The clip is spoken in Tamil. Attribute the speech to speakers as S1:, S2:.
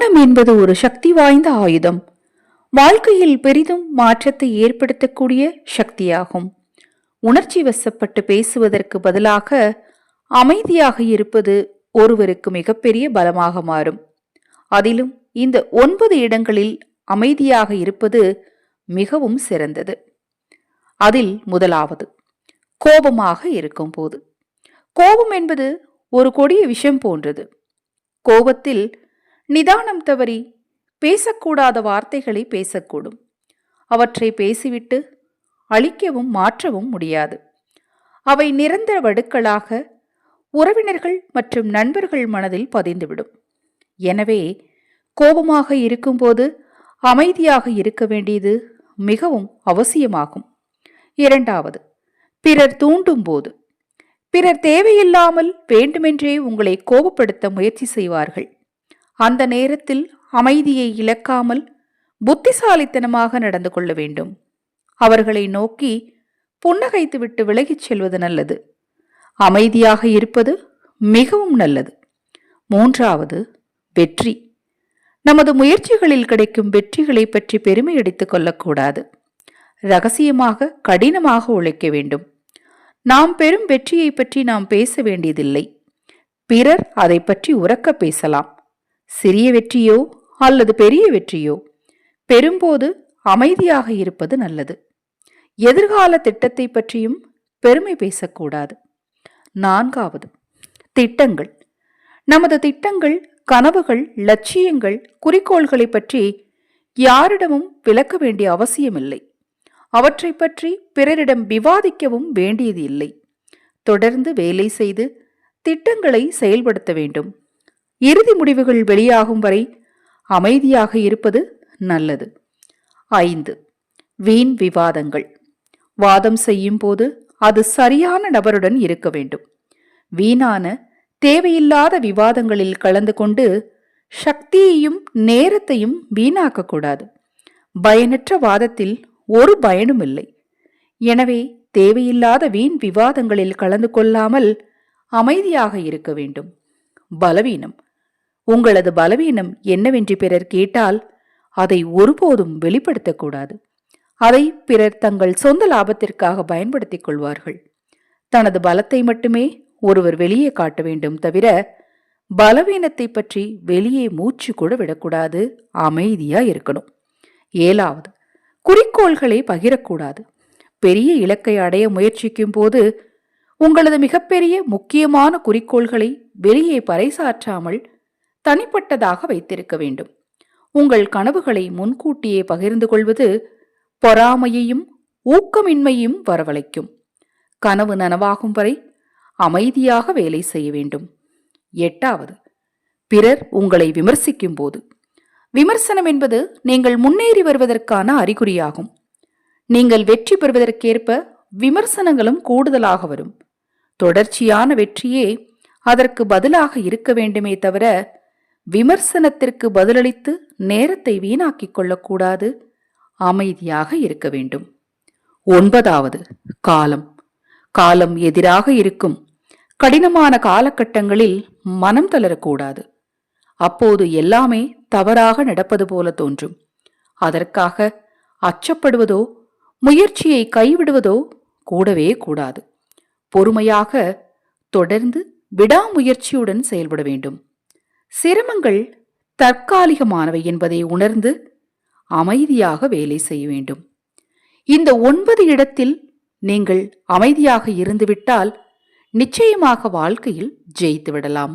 S1: மௌனம் என்பது ஒரு சக்தி வாய்ந்த ஆயுதம். வாழ்க்கையில் பெரிதும் மாற்றத்தை ஏற்படுத்தக்கூடிய சக்தியாகும். உணர்ச்சி வசப்பட்டு பேசுவதற்கு பதிலாக அமைதியாக இருப்பது ஒருவருக்கு மிகப்பெரிய பலமாக மாறும். அதிலும் இந்த 9 இடங்களில் அமைதியாக இருப்பது மிகவும் சிறந்தது. அதில் முதலாவது, கோபமாக இருக்கும் போது. கோபம் என்பது ஒரு கொடிய விஷம் போன்றது. கோபத்தில் நிதானம் தவறி பேசக்கூடாத வார்த்தைகளை பேசக்கூடும். அவற்றை பேசிவிட்டு அழிக்கவும் மாற்றவும் முடியாது. அவை நிரந்தர வடுக்களாக உறவினர்கள் மற்றும் நண்பர்கள் மனதில் பதிந்துவிடும். எனவே கோபமாக இருக்கும்போது அமைதியாக இருக்க வேண்டியது மிகவும் அவசியமாகும். இரண்டாவது, பிறர் தூண்டும் போது. பிறர் தேவையில்லாமல் வேண்டுமென்றே உங்களை கோபப்படுத்த முயற்சி செய்வார்கள். அந்த நேரத்தில் அமைதியை இழக்காமல் புத்திசாலித்தனமாக நடந்து கொள்ள வேண்டும். அவர்களை நோக்கி புன்னகைத்துவிட்டு விலகிச் செல்வது நல்லது. அமைதியாக இருப்பது மிகவும் நல்லது. மூன்றாவது, வெற்றி. நமது முயற்சிகளில் கிடைக்கும் வெற்றிகளை பற்றி பெருமை அடித்துக் கொள்ளக்கூடாது. ரகசியமாக கடினமாக உழைக்க வேண்டும். நாம் பெறும் வெற்றியை பற்றி நாம் பேச வேண்டியதில்லை. பிறர் அதை பற்றி உரக்க பேசலாம். சிறிய வெற்றியோ அல்லது பெரிய வெற்றியோ பெறும்போது அமைதியாக இருப்பது நல்லது. எதிர்கால திட்டத்தை பற்றியும் பெருமை பேசக்கூடாது. நான்காவது, திட்டங்கள். நமது திட்டங்கள், கனவுகள், லட்சியங்கள், குறிக்கோள்களை பற்றி யாரிடமும் விளக்க வேண்டிய அவசியமில்லை. அவற்றை பற்றி பிறரிடம் விவாதிக்கவும் வேண்டியது இல்லை. தொடர்ந்து வேலை செய்து திட்டங்களை செயல்படுத்த வேண்டும். இறுதி முடிவுகள் வெளியாகும் வரை அமைதியாக இருப்பது நல்லது. 5, வீண் விவாதங்கள். வாதம் செய்யும் போது அது சரியான நபருடன் இருக்க வேண்டும். வீணான தேவையில்லாத விவாதங்களில் கலந்து கொண்டு சக்தியையும் நேரத்தையும் வீணாக்கக்கூடாது. பயனற்ற வாதத்தில் ஒரு பயனும் இல்லை. எனவே தேவையில்லாத வீண் விவாதங்களில் கலந்து கொள்ளாமல் அமைதியாக இருக்க வேண்டும். பலவீனம். உங்களது பலவீனம் என்னவென்று பிறர் கேட்டால் அதை ஒருபோதும் வெளிப்படுத்தக்கூடாது. அதை பிறர் தங்கள் சொந்த லாபத்திற்காக பயன்படுத்திக் கொள்வார்கள். தனது பலத்தை மட்டுமே ஒருவர் வெளியே காட்ட வேண்டும் தவிர பலவீனத்தை பற்றி வெளியே மூச்சு கூட விடக்கூடாது. அமைதியா இருக்கணும். 7வது, குறிக்கோள்களை பகிரக்கூடாது. பெரிய இலக்கை அடைய முயற்சிக்கும் போது உங்களது மிகப்பெரிய முக்கியமான குறிக்கோள்களை வெளியே பறைசாற்றாமல் தனிப்பட்டதாக வைத்திருக்க வேண்டும். உங்கள் கனவுகளை முன்கூட்டியே பகிர்ந்து கொள்வது பொறாமையையும் ஊக்கமின்மையும் வரவழைக்கும். கனவு நனவாகும் வரை அமைதியாக வேலை செய்ய வேண்டும். 8வது, பிறர் உங்களை விமர்சிக்கும் போது. விமர்சனம் என்பது நீங்கள் முன்னேறி வருவதற்கான அறிகுறியாகும். நீங்கள் வெற்றி பெறுவதற்கேற்ப விமர்சனங்களும் கூடுதலாக வரும். தொடர்ச்சியான வெற்றியே அதற்கு பதிலாக இருக்க வேண்டுமே தவிர விமர்சனத்திற்கு பதிலளித்து நேரத்தை வீணாக்கிக் கொள்ளக்கூடாது. அமைதியாக இருக்க வேண்டும். 9வது, காலம். காலம் எதிராக இருக்கும் கடினமான காலகட்டங்களில் மனம் தளரக்கூடாது. அப்போது எல்லாமே தவறாக நடப்பது போல தோன்றும். அதற்காக அச்சப்படுவதோ முயற்சியை கைவிடுவதோ கூடவே கூடாது. பொறுமையாக தொடர்ந்து விடாமுயற்சியுடன் செயல்பட வேண்டும். சிரமங்கள் தற்காலிகமானவை என்பதை உணர்ந்து அமைதியாக வேலை செய்ய வேண்டும். இந்த 9 இடத்தில் நீங்கள் அமைதியாக இருந்துவிட்டால் நிச்சயமாக வாழ்க்கையில் ஜெயித்து விடலாம்.